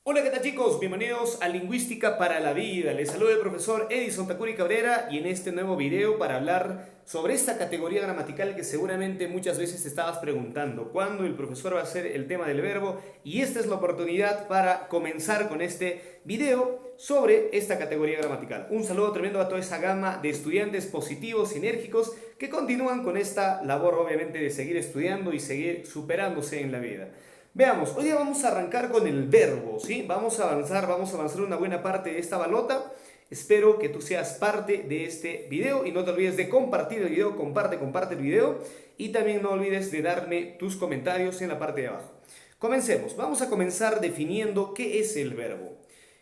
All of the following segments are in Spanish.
Hola, ¿qué tal chicos? Bienvenidos a Lingüística para la Vida. Les saluda el profesor Edison Takuri Cabrera y en este nuevo video para hablar sobre esta categoría gramatical que seguramente muchas veces te estabas preguntando ¿cuándo el profesor va a hacer el tema del verbo? Y esta es la oportunidad para comenzar con este video sobre esta categoría gramatical. Un saludo tremendo a toda esa gama de estudiantes positivos, sinérgicos que continúan con esta labor obviamente de seguir estudiando y seguir superándose en la vida. Veamos, hoy día vamos a arrancar con el verbo, ¿sí? Vamos a avanzar una buena parte de esta balota. Espero que tú seas parte de este video y no te olvides de compartir el video, comparte el video y también no olvides de darme tus comentarios en la parte de abajo. Comencemos, vamos a comenzar definiendo qué es el verbo.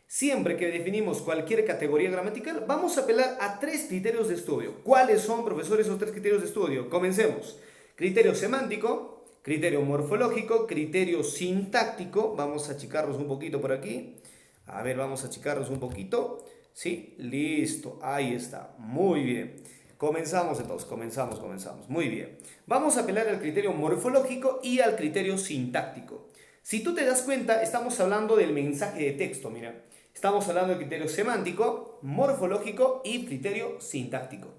Siempre que definimos cualquier categoría gramatical, vamos a apelar a tres criterios de estudio. ¿Cuáles son, profesores, esos tres criterios de estudio? Comencemos. Criterio semántico, criterio morfológico, criterio sintáctico. Vamos a achicarlos un poquito por aquí. A ver, vamos a achicarlos un poquito. Sí, listo, ahí está. Muy bien. Comenzamos entonces, comenzamos. Muy bien. Vamos a apelar al criterio morfológico y al criterio sintáctico. Si tú te das cuenta, estamos hablando del mensaje de texto, mira. Estamos hablando del criterio semántico, morfológico y criterio sintáctico.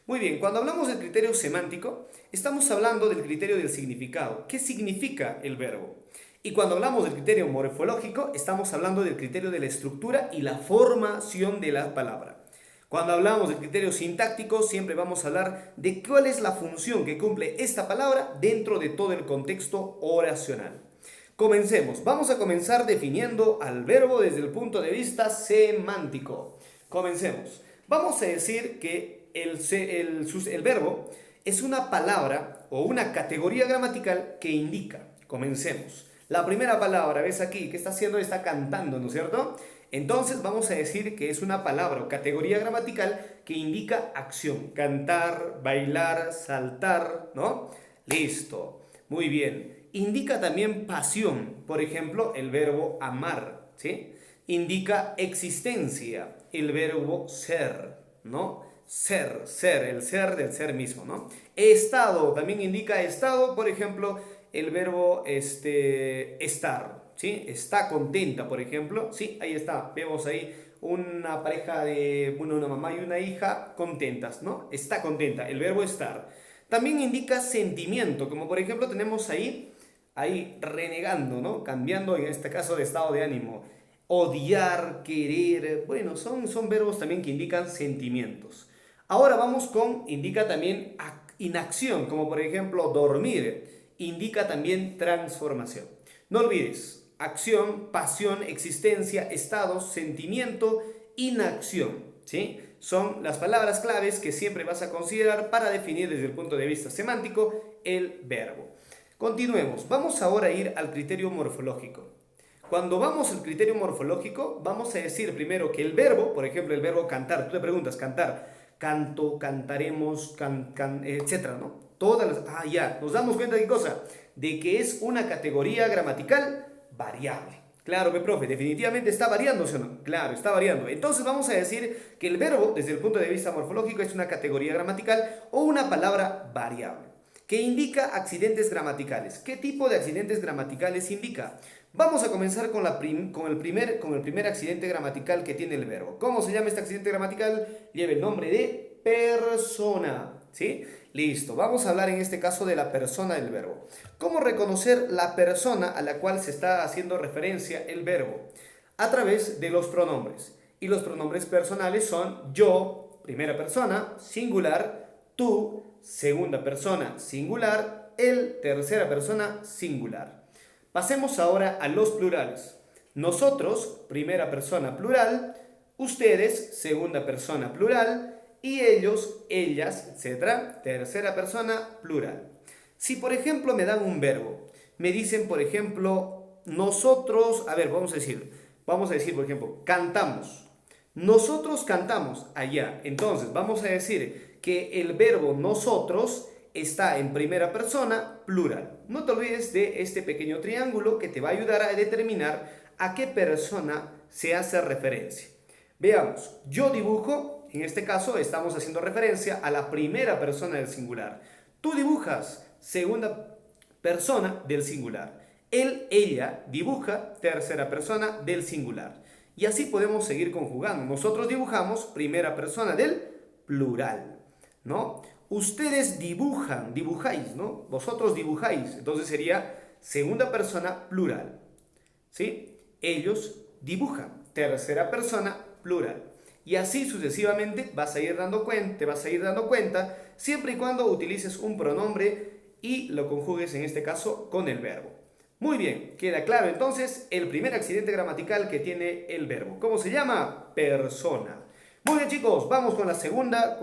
Muy bien, cuando hablamos del criterio semántico, estamos hablando del criterio del significado. ¿Qué significa el verbo? Y cuando hablamos del criterio morfológico, estamos hablando del criterio de la estructura y la formación de la palabra. Cuando hablamos del criterio sintáctico, siempre vamos a hablar de cuál es la función que cumple esta palabra dentro de todo el contexto oracional. Comencemos. Vamos a comenzar definiendo al verbo desde el punto de vista semántico. Comencemos. Vamos a decir que el verbo es una palabra o una categoría gramatical que indica. Comencemos. La primera palabra, ¿ves aquí? ¿Qué está haciendo? Está cantando, ¿no es cierto? Entonces vamos a decir que es una palabra o categoría gramatical que indica acción. Cantar, bailar, saltar, ¿no? Listo. Muy bien. Indica también pasión. Por ejemplo, el verbo amar, ¿sí? Indica existencia. El verbo ser, ¿no? Ser, el ser del ser mismo, ¿no? Estado, también indica estado, por ejemplo, el verbo estar, ¿sí? Está contenta, por ejemplo, sí, ahí está, vemos ahí una pareja de, bueno, una mamá y una hija contentas, ¿no? Está contenta, el verbo estar. También indica sentimiento, como por ejemplo tenemos ahí renegando, ¿no? Cambiando en este caso de estado de ánimo. Odiar, querer, bueno, son verbos también que indican sentimientos. Ahora vamos con, indica también inacción, como por ejemplo dormir, indica también transformación. No olvides, acción, pasión, existencia, estado, sentimiento, inacción, ¿sí? Son las palabras claves que siempre vas a considerar para definir desde el punto de vista semántico el verbo. Continuemos, vamos ahora a ir al criterio morfológico. Cuando vamos al criterio morfológico, vamos a decir primero que el verbo, por ejemplo, el verbo cantar, tú te preguntas, cantar, canto, cantaremos, etcétera, ¿no? Ya, nos damos cuenta de qué cosa, de que es una categoría gramatical variable. Claro, mi profe, definitivamente está variando, ¿sí o no? Claro, está variando. Entonces vamos a decir que el verbo, desde el punto de vista morfológico, es una categoría gramatical o una palabra variable que indica accidentes gramaticales. ¿Qué tipo de accidentes gramaticales indica? Vamos a comenzar con el primer accidente gramatical que tiene el verbo. ¿Cómo se llama este accidente gramatical? Lleva el nombre de persona, ¿sí? Listo, vamos a hablar en este caso de la persona del verbo. ¿Cómo reconocer la persona a la cual se está haciendo referencia el verbo? A través de los pronombres. Y los pronombres personales son yo, primera persona, singular, tú, segunda persona, singular, él, tercera persona, singular. Pasemos ahora a los plurales. Nosotros, primera persona plural, ustedes, segunda persona plural, y ellos, ellas, etc., tercera persona plural. Si por ejemplo me dan un verbo, me dicen por ejemplo, nosotros, a ver, vamos a decir por ejemplo, cantamos. Nosotros cantamos allá. Entonces, vamos a decir que el verbo nosotros está en primera persona plural. No te olvides de este pequeño triángulo que te va a ayudar a determinar a qué persona se hace referencia. Veamos, yo dibujo, en este caso estamos haciendo referencia a la primera persona del singular. Tú dibujas, segunda persona del singular. Él, ella dibuja, tercera persona del singular. Y así podemos seguir conjugando. Nosotros dibujamos, primera persona del plural, ¿no? Ustedes dibujan, dibujáis, ¿no? Vosotros dibujáis. Entonces sería segunda persona plural, ¿sí? Ellos dibujan, tercera persona plural. Y así sucesivamente te vas a ir dando cuenta, siempre y cuando utilices un pronombre y lo conjugues en este caso con el verbo. Muy bien, queda claro entonces el primer accidente gramatical que tiene el verbo. ¿Cómo se llama? Persona. Muy bien, chicos, vamos con la segunda,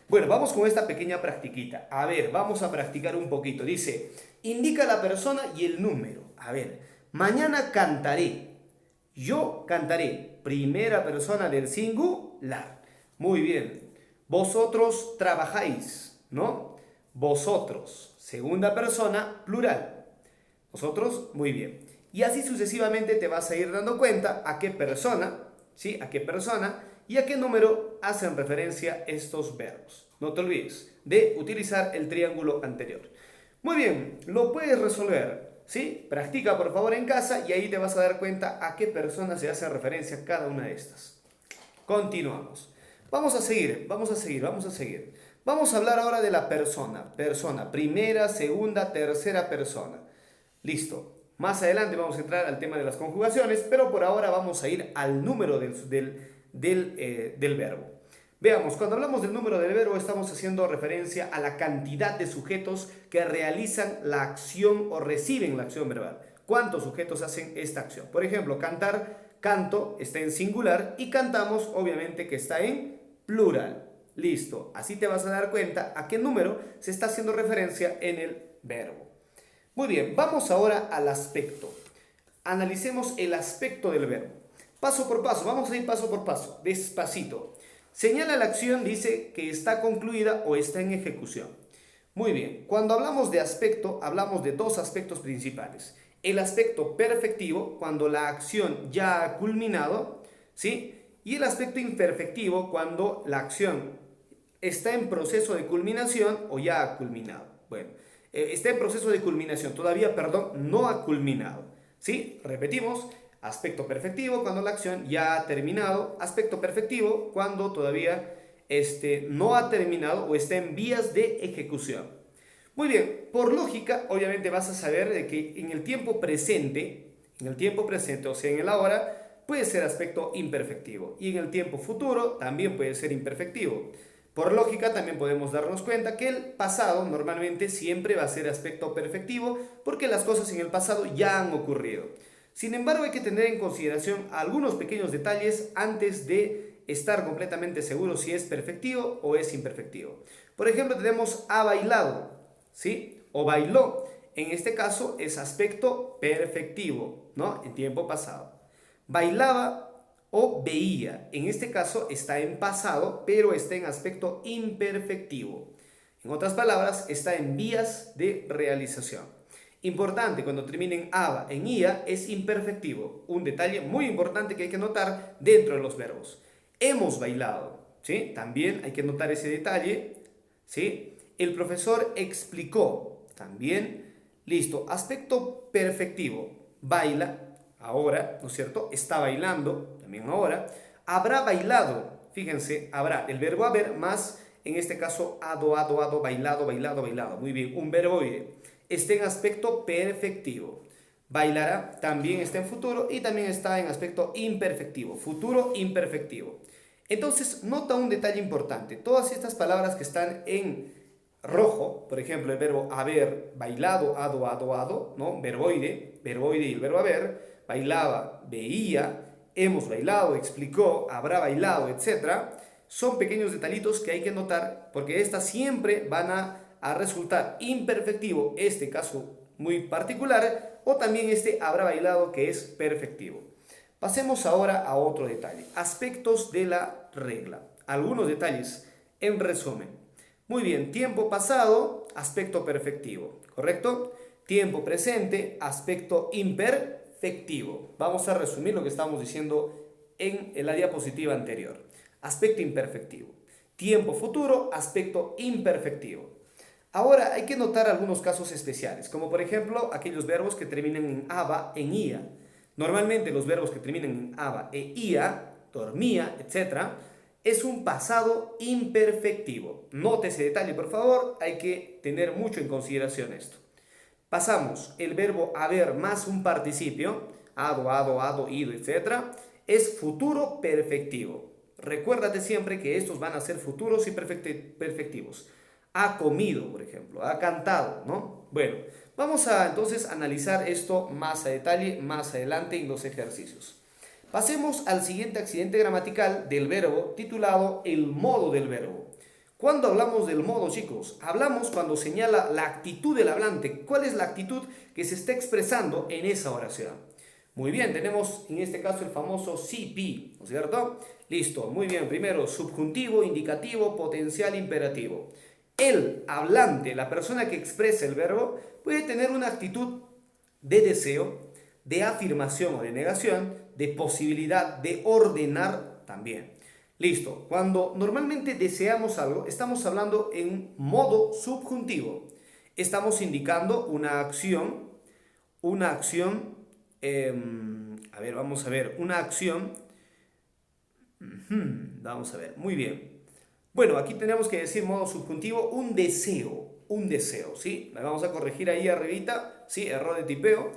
bueno, vamos con esta pequeña practiquita. A ver, vamos a practicar un poquito. Dice, indica la persona y el número. A ver, mañana cantaré. Yo cantaré. Primera persona del singular. Muy bien. Vosotros trabajáis, ¿no? Vosotros. Segunda persona plural. Vosotros, muy bien. Y así sucesivamente te vas a ir dando cuenta a qué persona, ¿sí? A qué persona y a qué número hacen referencia estos verbos. No te olvides de utilizar el triángulo anterior. Muy bien, lo puedes resolver, ¿sí? Practica por favor en casa y ahí te vas a dar cuenta a qué persona se hace referencia cada una de estas. Continuamos. Vamos a seguir. Vamos a hablar ahora de la persona. Persona, primera, segunda, tercera persona. Listo. Más adelante vamos a entrar al tema de las conjugaciones, pero por ahora vamos a ir al número del verbo. Veamos, cuando hablamos del número del verbo estamos haciendo referencia a la cantidad de sujetos que realizan la acción o reciben la acción verbal. ¿Cuántos sujetos hacen esta acción? Por ejemplo, cantar, canto está en singular y cantamos obviamente que está en plural. Listo. Así te vas a dar cuenta a qué número se está haciendo referencia en el verbo. Muy bien, vamos ahora al aspecto. Analicemos el aspecto del verbo. Paso por paso, vamos a ir paso por paso, despacito. Señala la acción, dice que está concluida o está en ejecución. Muy bien, cuando hablamos de aspecto, hablamos de dos aspectos principales. El aspecto perfectivo, cuando la acción ya ha culminado, ¿sí? Y el aspecto imperfectivo, cuando la acción está en proceso de culminación o ya ha culminado. Bueno, está en proceso de culminación, todavía, perdón, no ha culminado. ¿Sí? Repetimos, aspecto perfectivo cuando la acción ya ha terminado, aspecto perfectivo cuando todavía no ha terminado o está en vías de ejecución. Muy bien, por lógica, obviamente vas a saber de que en el tiempo presente, o sea, en el ahora, puede ser aspecto imperfectivo y en el tiempo futuro también puede ser imperfectivo. Por lógica también podemos darnos cuenta que el pasado normalmente siempre va a ser aspecto perfectivo porque las cosas en el pasado ya han ocurrido. Sin embargo, hay que tener en consideración algunos pequeños detalles antes de estar completamente seguro si es perfectivo o es imperfectivo. Por ejemplo, tenemos ha bailado, ¿sí? O bailó. En este caso es aspecto perfectivo, ¿no? En tiempo pasado. Bailaba o veía. En este caso está en pasado, pero está en aspecto imperfectivo. En otras palabras, está en vías de realización. Importante, cuando termina en aba, en ia, es imperfectivo. Un detalle muy importante que hay que notar dentro de los verbos. Hemos bailado, ¿sí? También hay que notar ese detalle, ¿sí? El profesor explicó, también, listo. Aspecto perfectivo, baila, ahora, ¿no es cierto? Está bailando, también ahora. Habrá bailado, fíjense, habrá el verbo haber más, en este caso, ado, bailado, bailado. Muy bien, un verboide. Está en aspecto perfectivo. Bailará también está en futuro y también está en aspecto imperfectivo. Futuro imperfectivo. Entonces, nota un detalle importante. Todas estas palabras que están en rojo, por ejemplo, el verbo haber, bailado, ado, ¿no? Verboide y el verbo haber, bailaba, veía, hemos bailado, explicó, habrá bailado, etc. Son pequeños detallitos que hay que notar porque estas siempre van a resultar imperfectivo, este caso muy particular, o también este habrá bailado que es perfectivo. Pasemos ahora a otro detalle, aspectos de la regla. Algunos detalles en resumen. Muy bien, tiempo pasado, aspecto perfectivo, ¿correcto? Tiempo presente, aspecto imperfectivo. Vamos a resumir lo que estábamos diciendo en la diapositiva anterior. Aspecto imperfectivo. Tiempo futuro, aspecto imperfectivo. Ahora hay que notar algunos casos especiales, como por ejemplo aquellos verbos que terminan en aba, en ia. Normalmente los verbos que terminan en aba e ia, dormía, etc., es un pasado imperfectivo. Note ese detalle, por favor, hay que tener mucho en consideración esto. Pasamos el verbo haber más un participio, ado, ido, etc., es futuro perfectivo. Recuérdate siempre que estos van a ser futuros y perfectivos. Ha comido, por ejemplo, ha cantado, ¿no? Bueno, vamos a entonces analizar esto más a detalle, más adelante en los ejercicios. Pasemos al siguiente accidente gramatical del verbo titulado el modo del verbo. ¿Cuándo hablamos del modo, chicos? Hablamos cuando señala la actitud del hablante. ¿Cuál es la actitud que se está expresando en esa oración? Muy bien, tenemos en este caso el famoso CP, ¿no es cierto? Listo, muy bien. Primero, subjuntivo, indicativo, potencial, imperativo. El hablante, la persona que expresa el verbo, puede tener una actitud de deseo, de afirmación o de negación, de posibilidad, de ordenar también. Listo, cuando normalmente deseamos algo, estamos hablando en modo subjuntivo. Estamos indicando una acción, a ver, vamos a ver, una acción, vamos a ver, muy bien. Bueno, aquí tenemos que decir modo subjuntivo, un deseo, ¿sí? La vamos a corregir ahí arribita, ¿sí? Error de tipeo.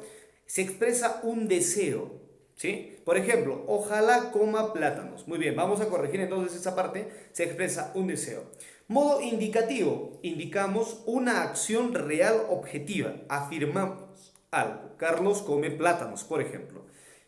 Se expresa un deseo, ¿sí? Por ejemplo, ojalá coma plátanos. Muy bien, vamos a corregir entonces esa parte. Se expresa un deseo. Modo indicativo. Indicamos una acción real objetiva. Afirmamos algo. Carlos come plátanos, por ejemplo.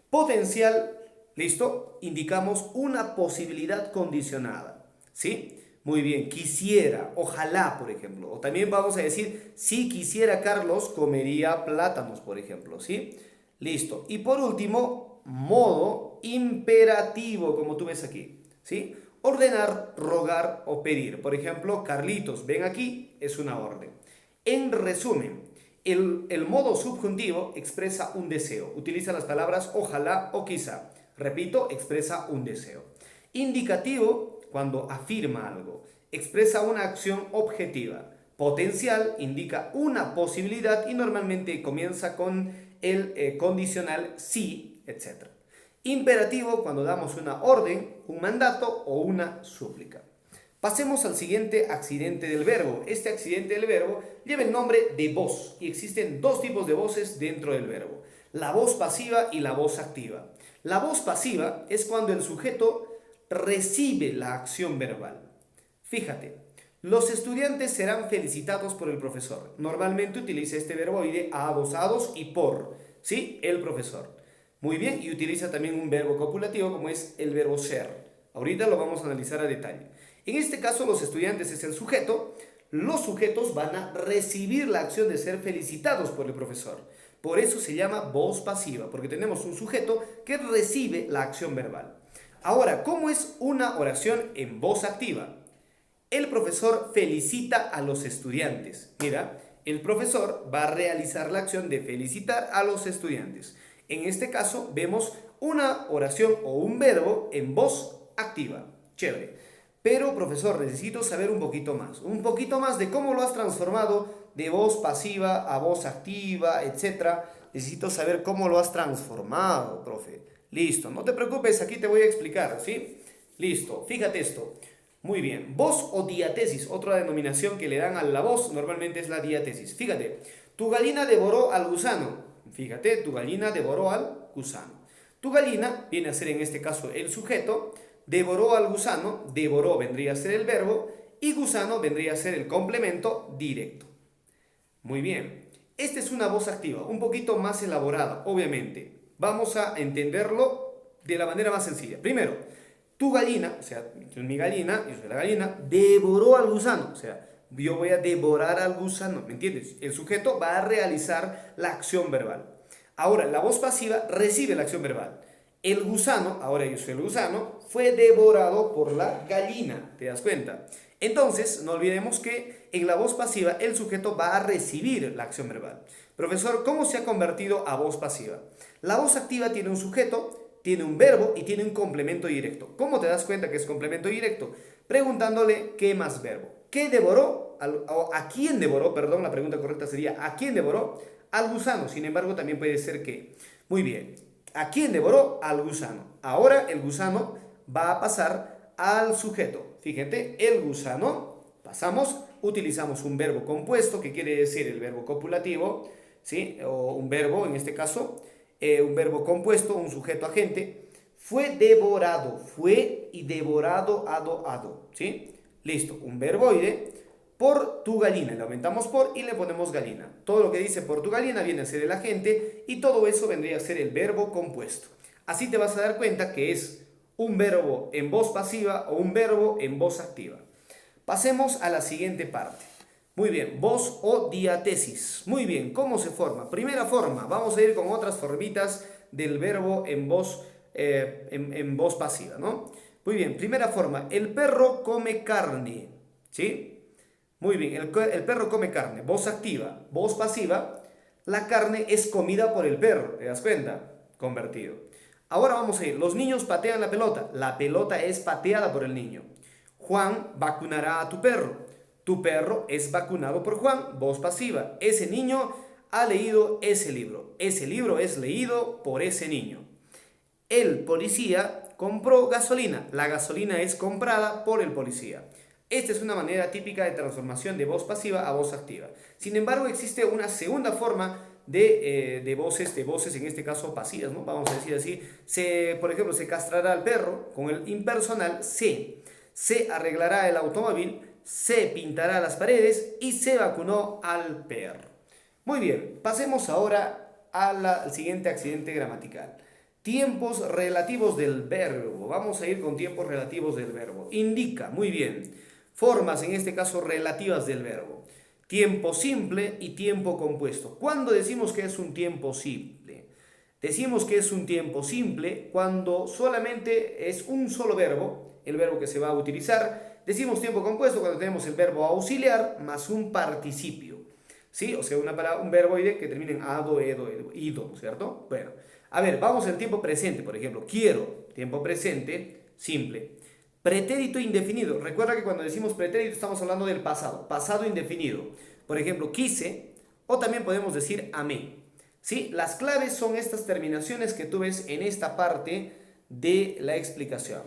Potencial, ¿listo? Indicamos una posibilidad condicionada, ¿sí? Muy bien, quisiera, ojalá, por ejemplo. O también vamos a decir, si quisiera Carlos, comería plátanos, por ejemplo, ¿sí? Listo. Y por último, modo imperativo, como tú ves aquí, ¿sí? Ordenar, rogar o pedir. Por ejemplo, Carlitos, ven aquí, es una orden. En resumen, el modo subjuntivo expresa un deseo. Utiliza las palabras ojalá o quizá. Repito, expresa un deseo. Indicativo, cuando afirma algo. Expresa una acción objetiva. Potencial indica una posibilidad y normalmente comienza con el condicional sí, etc. Imperativo, cuando damos una orden, un mandato o una súplica. Pasemos al siguiente accidente del verbo. Este accidente del verbo lleva el nombre de voz y existen dos tipos de voces dentro del verbo. La voz pasiva y la voz activa. La voz pasiva es cuando el sujeto recibe la acción verbal. Fíjate, los estudiantes serán felicitados por el profesor. Normalmente utiliza este verboide adosados y por, ¿sí? El profesor. Muy bien, y utiliza también un verbo copulativo como es el verbo ser. Ahorita lo vamos a analizar a detalle. En este caso, los estudiantes es el sujeto. Los sujetos van a recibir la acción de ser felicitados por el profesor. Por eso se llama voz pasiva, porque tenemos un sujeto que recibe la acción verbal. Ahora, ¿cómo es una oración en voz activa? El profesor felicita a los estudiantes. Mira, el profesor va a realizar la acción de felicitar a los estudiantes. En este caso, vemos una oración o un verbo en voz activa. Chévere. Pero, profesor, necesito saber un poquito más de cómo lo has transformado de voz pasiva a voz activa, etc. Necesito saber cómo lo has transformado, profe. Listo, no te preocupes, aquí te voy a explicar, ¿sí? Listo, fíjate esto. Muy bien, voz o diatesis, otra denominación que le dan a la voz, normalmente es la diatesis. Fíjate, tu gallina devoró al gusano. Fíjate, tu gallina devoró al gusano. Tu gallina viene a ser en este caso el sujeto, devoró al gusano, devoró vendría a ser el verbo y gusano vendría a ser el complemento directo. Muy bien, esta es una voz activa, un poquito más elaborada, obviamente. Vamos a entenderlo de la manera más sencilla. Primero, tu gallina, o sea, mi gallina, yo soy la gallina, devoró al gusano, o sea, yo voy a devorar al gusano, ¿me entiendes? El sujeto va a realizar la acción verbal. Ahora, la voz pasiva recibe la acción verbal. El gusano, ahora yo soy el gusano, fue devorado por la gallina, ¿te das cuenta? Entonces, no olvidemos que en la voz pasiva el sujeto va a recibir la acción verbal. Profesor, ¿cómo se ha convertido a voz pasiva? La voz activa tiene un sujeto, tiene un verbo y tiene un complemento directo. ¿Cómo te das cuenta que es complemento directo? Preguntándole qué más verbo. ¿Qué devoró? O ¿a quién devoró? Perdón, la pregunta correcta sería ¿a quién devoró? Al gusano. Sin embargo, también puede ser que. Muy bien. ¿A quién devoró? Al gusano. Ahora el gusano va a pasar al sujeto. Fíjate, el gusano, pasamos, utilizamos un verbo compuesto, que quiere decir el verbo copulativo, ¿sí? O un verbo, en este caso, un verbo compuesto, un sujeto agente. Fue devorado, fue y devorado, ado, ¿sí? Listo, un verboide. Por tu gallina, le aumentamos por y le ponemos gallina. Todo lo que dice por tu gallina viene a ser el agente y todo eso vendría a ser el verbo compuesto. Así te vas a dar cuenta que es un verbo en voz pasiva o un verbo en voz activa. Pasemos a la siguiente parte. Muy bien, voz o diatesis. Muy bien, ¿cómo se forma? Primera forma, vamos a ir con otras formitas del verbo en voz pasiva, ¿no? Muy bien, primera forma, el perro come carne, ¿sí? Muy bien, el perro come carne, voz activa, voz pasiva, la carne es comida por el perro, ¿te das cuenta? Convertido. Ahora vamos a ir, los niños patean la pelota es pateada por el niño. Juan vacunará a tu perro es vacunado por Juan, voz pasiva. Ese niño ha leído ese libro es leído por ese niño. El policía compró gasolina, la gasolina es comprada por el policía. Esta es una manera típica de transformación de voz pasiva a voz activa. Sin embargo, existe una segunda forma de voces en este caso pasivas, ¿no? Vamos a decir así, por ejemplo, se castrará al perro con el impersonal se arreglará el automóvil, se pintará las paredes y se vacunó al perro. Muy bien, pasemos ahora al siguiente accidente gramatical. Tiempos relativos del verbo. Vamos a ir con tiempos relativos del verbo. Indica, muy bien, formas en este caso relativas del verbo. Tiempo simple y tiempo compuesto. ¿Cuándo decimos que es un tiempo simple? Decimos que es un tiempo simple cuando solamente es un solo verbo, el verbo que se va a utilizar. Decimos tiempo compuesto cuando tenemos el verbo auxiliar más un participio. ¿Sí? O sea, un verboide que termina en ado, edo, ido, ¿cierto? Bueno, a ver, vamos al tiempo presente, por ejemplo. Quiero, tiempo presente, simple. Pretérito indefinido. Recuerda que cuando decimos pretérito estamos hablando del pasado, pasado indefinido. Por ejemplo, quise o también podemos decir amé. ¿Sí? Las claves son estas terminaciones que tú ves en esta parte de la explicación.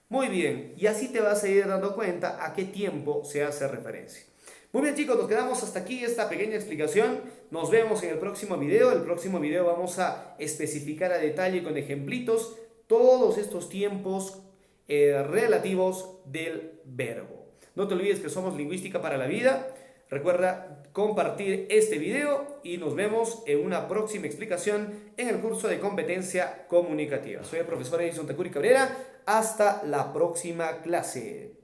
Muy bien, y así te vas a ir dando cuenta a qué tiempo se hace referencia. Muy bien chicos, nos quedamos hasta aquí esta pequeña explicación. Nos vemos en el próximo video. El próximo video vamos a especificar a detalle con ejemplitos todos estos tiempos relativos del verbo. No te olvides que somos Lingüística para la Vida. Recuerda compartir este video y nos vemos en una próxima explicación en el curso de competencia comunicativa. Soy el profesor Edison Tacuri Cabrera. Hasta la próxima clase.